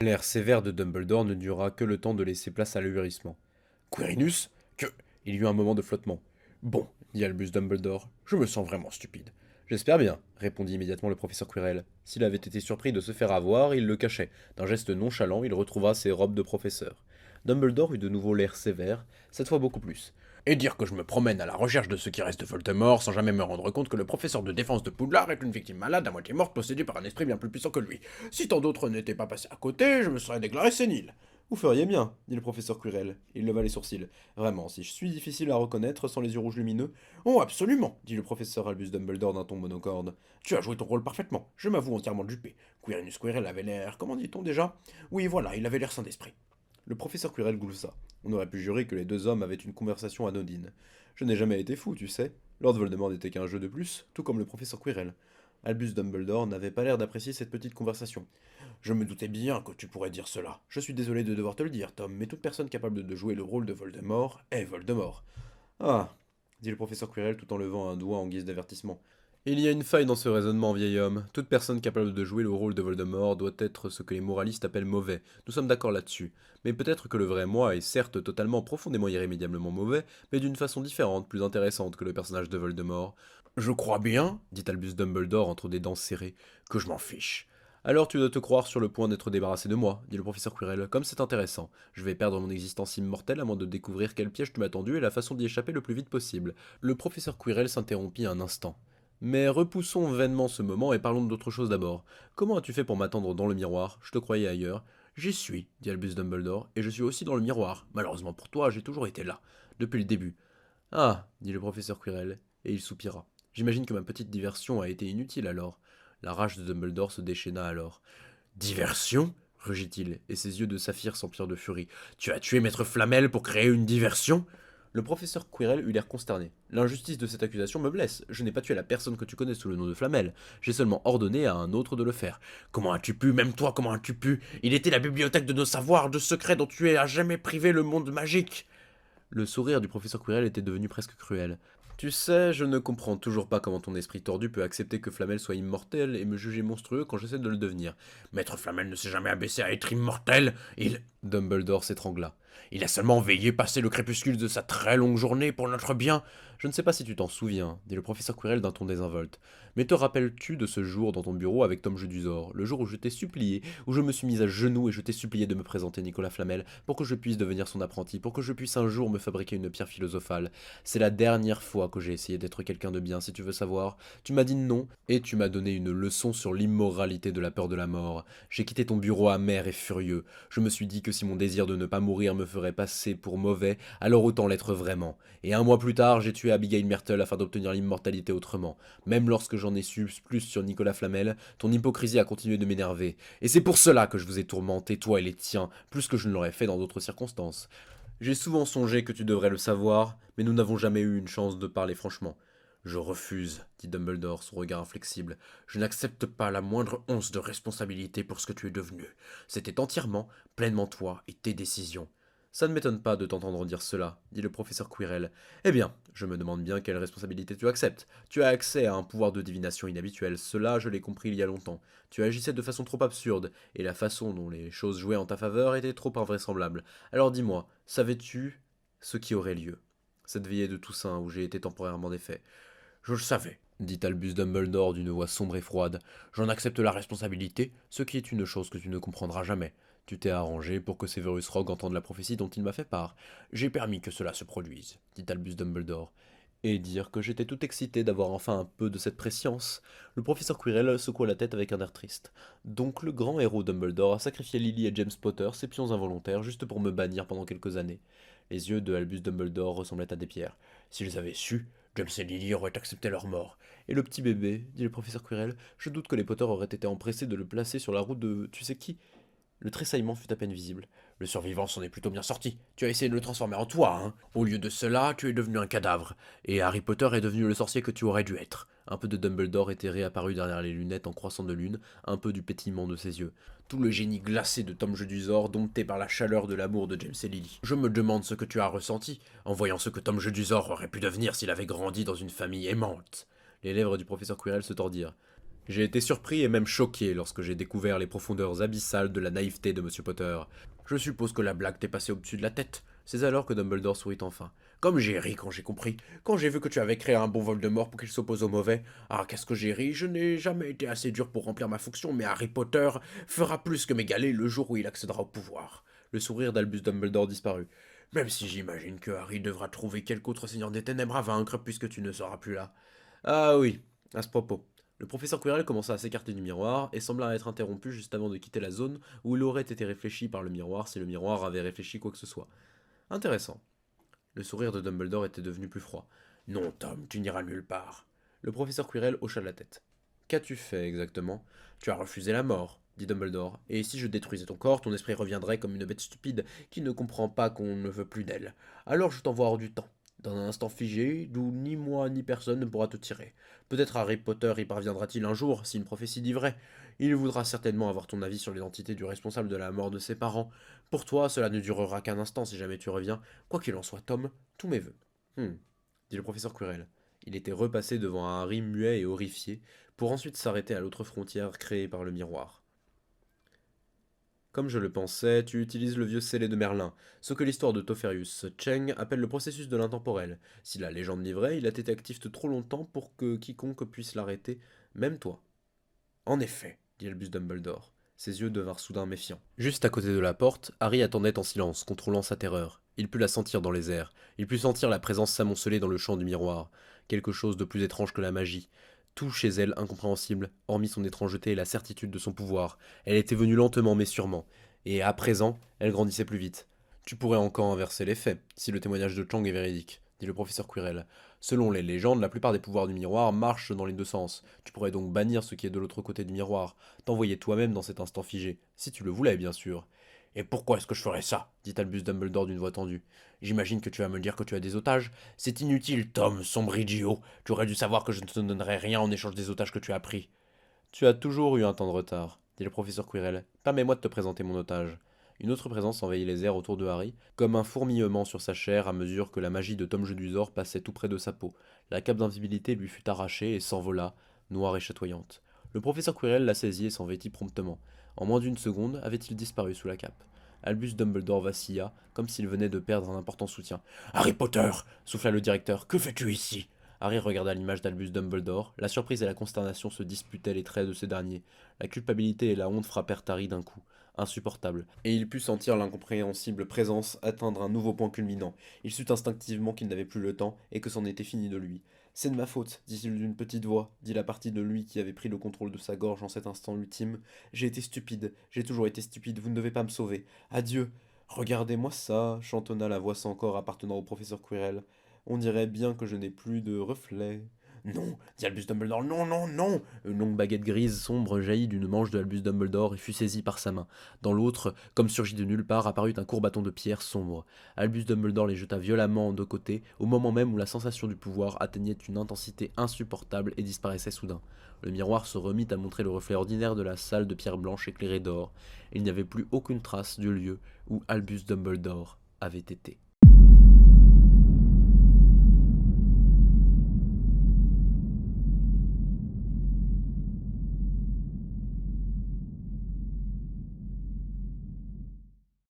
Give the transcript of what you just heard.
L'air sévère de Dumbledore ne dura que le temps de laisser place à l'ahurissement. Quirinus? Que... Il y eut un moment de flottement. Bon, dit Albus Dumbledore, je me sens vraiment stupide. J'espère bien, répondit immédiatement le professeur Quirrell. S'il avait été surpris de se faire avoir, il le cachait. D'un geste nonchalant, il retrouva ses robes de professeur. Dumbledore eut de nouveau l'air sévère, cette fois beaucoup plus. Et dire que je me promène à la recherche de ce qui reste de Voldemort sans jamais me rendre compte que le professeur de défense de Poudlard est une victime malade à moitié morte possédée par un esprit bien plus puissant que lui. Si tant d'autres n'étaient pas passés à côté, je me serais déclaré sénile. Vous feriez bien, dit le professeur Quirrell. Il leva les sourcils. Vraiment, si je suis difficile à reconnaître sans les yeux rouges lumineux. Oh, absolument, dit le professeur Albus Dumbledore d'un ton monocorde. Tu as joué ton rôle parfaitement. Je m'avoue entièrement dupé. Quirinus Quirrell avait l'air. Comment dit-on déjà? Oui, voilà, il avait l'air sain d'esprit. Le professeur Quirrell gloussa. On aurait pu jurer que les deux hommes avaient une conversation anodine. Je n'ai jamais été fou, tu sais. Lord Voldemort n'était qu'un jeu de plus, tout comme le professeur Quirrell. Albus Dumbledore n'avait pas l'air d'apprécier cette petite conversation. Je me doutais bien que tu pourrais dire cela. Je suis désolé de devoir te le dire, Tom, mais toute personne capable de jouer le rôle de Voldemort est Voldemort. Ah, dit le professeur Quirrell tout en levant un doigt en guise d'avertissement. Il y a une faille dans ce raisonnement, vieil homme. Toute personne capable de jouer le rôle de Voldemort doit être ce que les moralistes appellent mauvais. Nous sommes d'accord là-dessus. Mais peut-être que le vrai moi est certes totalement, profondément, irrémédiablement mauvais, mais d'une façon différente, plus intéressante que le personnage de Voldemort. Je crois bien, dit Albus Dumbledore entre des dents serrées, que je m'en fiche. Alors tu dois te croire sur le point d'être débarrassé de moi, dit le professeur Quirrell. Comme c'est intéressant. Je vais perdre mon existence immortelle à moins de découvrir quel piège tu m'as tendu et la façon d'y échapper le plus vite possible. Le professeur Quirrell s'interrompit un instant. Mais repoussons vainement ce moment et parlons d'autre chose d'abord. Comment as-tu fait pour m'attendre dans le miroir? Je te croyais ailleurs. J'y suis, dit Albus Dumbledore, et je suis aussi dans le miroir. Malheureusement pour toi, j'ai toujours été là, depuis le début. Ah, dit le professeur Quirrell, et il soupira. J'imagine que ma petite diversion a été inutile alors. La rage de Dumbledore se déchaîna alors. Diversion? Rugit-il, et ses yeux de saphir s'emplirent de furie. Tu as tué Maître Flamel pour créer une diversion? Le professeur Quirrell eut l'air consterné. L'injustice de cette accusation me blesse. Je n'ai pas tué la personne que tu connais sous le nom de Flamel. J'ai seulement ordonné à un autre de le faire. Comment as-tu pu? Même toi, comment as-tu pu? Il était la bibliothèque de nos savoirs, de secrets dont tu es à jamais privé le monde magique. Le sourire du professeur Quirrell était devenu presque cruel. Tu sais, je ne comprends toujours pas comment ton esprit tordu peut accepter que Flamel soit immortel et me juger monstrueux quand j'essaie de le devenir. Maître Flamel ne s'est jamais abaissé à être immortel, il... Dumbledore s'étrangla. Il a seulement veillé passer le crépuscule de sa très longue journée pour notre bien. Je ne sais pas si tu t'en souviens, dit le professeur Quirrell d'un ton désinvolte. Mais te rappelles-tu de ce jour dans ton bureau avec Tom Jedusor, le jour où je t'ai supplié, où je me suis mis à genoux et je t'ai supplié de me présenter Nicolas Flamel pour que je puisse devenir son apprenti, pour que je puisse un jour me fabriquer une pierre philosophale. C'est la dernière fois que j'ai essayé d'être quelqu'un de bien, si tu veux savoir. Tu m'as dit non, et tu m'as donné une leçon sur l'immoralité de la peur de la mort. J'ai quitté ton bureau amer et furieux. Je me suis dit que si mon désir de ne pas mourir me ferait passer pour mauvais, alors autant l'être vraiment. Et un mois plus tard, j'ai tué Abigail Myrtle afin d'obtenir l'immortalité autrement. Même lorsque j'en ai su plus sur Nicolas Flamel, ton hypocrisie a continué de m'énerver. Et c'est pour cela que je vous ai tourmenté, toi et les tiens, plus que je ne l'aurais fait dans d'autres circonstances. J'ai souvent songé que tu devrais le savoir, mais nous n'avons jamais eu une chance de parler franchement. Je refuse, dit Dumbledore, son regard inflexible. Je n'accepte pas la moindre once de responsabilité pour ce que tu es devenu. C'était entièrement, pleinement toi et tes décisions. Ça ne m'étonne pas de t'entendre dire cela, dit le professeur Quirrell. Eh bien, je me demande bien quelle responsabilité tu acceptes. Tu as accès à un pouvoir de divination inhabituel, cela je l'ai compris il y a longtemps. Tu agissais de façon trop absurde, et la façon dont les choses jouaient en ta faveur était trop invraisemblable. Alors dis-moi, savais-tu ce qui aurait lieu? Cette veillée de Toussaint où j'ai été temporairement défait. Je le savais, dit Albus Dumbledore d'une voix sombre et froide. J'en accepte la responsabilité, ce qui est une chose que tu ne comprendras jamais. Tu t'es arrangé pour que Severus Rogue entende la prophétie dont il m'a fait part. J'ai permis que cela se produise, dit Albus Dumbledore. Et dire que j'étais tout excité d'avoir enfin un peu de cette préscience. Le professeur Quirrell secoua la tête avec un air triste. Donc le grand héros Dumbledore a sacrifié Lily et James Potter, ses pions involontaires, juste pour me bannir pendant quelques années. Les yeux de Albus Dumbledore ressemblaient à des pierres. S'ils avaient su, James et Lily auraient accepté leur mort. Et le petit bébé, dit le professeur Quirrell, je doute que les Potter auraient été empressés de le placer sur la route de tu sais qui. Le tressaillement fut à peine visible. Le survivant s'en est plutôt bien sorti. Tu as essayé de le transformer en toi, hein. Au lieu de cela, tu es devenu un cadavre. Et Harry Potter est devenu le sorcier que tu aurais dû être. Un peu de Dumbledore était réapparu derrière les lunettes en croissant de lune, un peu du pétillement de ses yeux. Tout le génie glacé de Tom Jedusor, dompté par la chaleur de l'amour de James et Lily. Je me demande ce que tu as ressenti, en voyant ce que Tom Jedusor aurait pu devenir s'il avait grandi dans une famille aimante. Les lèvres du professeur Quirrell se tordirent. J'ai été surpris et même choqué lorsque j'ai découvert les profondeurs abyssales de la naïveté de Monsieur Potter. Je suppose que la blague t'est passée au-dessus de la tête. C'est alors que Dumbledore sourit enfin. Comme j'ai ri quand j'ai compris, quand j'ai vu que tu avais créé un bon Voldemort pour qu'il s'oppose au mauvais. Ah, qu'est-ce que j'ai ri, je n'ai jamais été assez dur pour remplir ma fonction, mais Harry Potter fera plus que m'égaler le jour où il accédera au pouvoir. Le sourire d'Albus Dumbledore disparut. Même si j'imagine que Harry devra trouver quelque autre seigneur des ténèbres à vaincre puisque tu ne seras plus là. Ah oui, à ce propos. Le professeur Quirrell commença à s'écarter du miroir et sembla être interrompu juste avant de quitter la zone où il aurait été réfléchi par le miroir si le miroir avait réfléchi quoi que ce soit. Intéressant. Le sourire de Dumbledore était devenu plus froid. Non, Tom, tu n'iras nulle part. Le professeur Quirrell hocha la tête. Qu'as-tu fait exactement? Tu as refusé la mort, dit Dumbledore, et si je détruisais ton corps, ton esprit reviendrait comme une bête stupide qui ne comprend pas qu'on ne veut plus d'elle. Alors je t'envoie hors du temps, dans un instant figé, d'où ni moi ni personne ne pourra te tirer. Peut-être Harry Potter y parviendra-t-il un jour, si une prophétie dit vrai. Il voudra certainement avoir ton avis sur l'identité du responsable de la mort de ses parents. Pour toi, cela ne durera qu'un instant si jamais tu reviens. Quoi qu'il en soit, Tom, tous mes vœux. Dit le professeur Quirrell. Il était repassé devant un Harry muet et horrifié, pour ensuite s'arrêter à l'autre frontière créée par le miroir. Comme je le pensais, tu utilises le vieux scellé de Merlin, ce que l'histoire de Toferius Cheng appelle le processus de l'intemporel. Si la légende livrait, il a été actif trop longtemps pour que quiconque puisse l'arrêter, même toi. En effet, dit Albus Dumbledore. Ses yeux devinrent soudain méfiants. Juste à côté de la porte, Harry attendait en silence, contrôlant sa terreur. Il put la sentir dans les airs. Il put sentir la présence s'amonceler dans le champ du miroir. Quelque chose de plus étrange que la magie. Tout chez elle incompréhensible, hormis son étrangeté et la certitude de son pouvoir. Elle était venue lentement mais sûrement. Et à présent, elle grandissait plus vite. Tu pourrais encore inverser les faits, si le témoignage de Chang est véridique, dit le professeur Quirrell. Selon les légendes, la plupart des pouvoirs du miroir marchent dans les deux sens. Tu pourrais donc bannir ce qui est de l'autre côté du miroir, t'envoyer toi-même dans cet instant figé, si tu le voulais bien sûr. Et pourquoi est-ce que je ferais ça dit Albus Dumbledore d'une voix tendue. J'imagine que tu vas me dire que tu as des otages. C'est inutile, Tom, sombre idiot. Tu aurais dû savoir que je ne te donnerais rien en échange des otages que tu as pris. Tu as toujours eu un temps de retard, dit le professeur Quirrell. Permets-moi de te présenter mon otage. Une autre présence envahit les airs autour de Harry, comme un fourmillement sur sa chair à mesure que la magie de Tom Jedusor passait tout près de sa peau. La cape d'invisibilité lui fut arrachée et s'envola, noire et chatoyante. Le professeur Quirrell la saisit et s'en vêtit promptement. En moins d'une seconde, avait-il disparu sous la cape. Albus Dumbledore vacilla, comme s'il venait de perdre un important soutien. Harry Potter souffla le directeur. Que fais-tu ici? Harry regarda l'image d'Albus Dumbledore. La surprise et la consternation se disputaient les traits de ce dernier. La culpabilité et la honte frappèrent Harry d'un coup. Insupportable. Et il put sentir l'incompréhensible présence atteindre un nouveau point culminant. Il sut instinctivement qu'il n'avait plus le temps et que c'en était fini de lui. C'est de ma faute, dit-il d'une petite voix, dit la partie de lui qui avait pris le contrôle de sa gorge en cet instant ultime. J'ai été stupide, j'ai toujours été stupide, vous ne devez pas me sauver. Adieu. Regardez-moi ça, chantonna la voix sans corps appartenant au professeur Quirrell. On dirait bien que je n'ai plus de reflet. Non, dit Albus Dumbledore, non, non, non. Une longue baguette grise sombre jaillit d'une manche de Albus Dumbledore et fut saisie par sa main. Dans l'autre, comme surgi de nulle part, apparut un court bâton de pierre sombre. Albus Dumbledore les jeta violemment de côté, au moment même où la sensation du pouvoir atteignait une intensité insupportable et disparaissait soudain. Le miroir se remit à montrer le reflet ordinaire de la salle de pierre blanche éclairée d'or. Il n'y avait plus aucune trace du lieu où Albus Dumbledore avait été.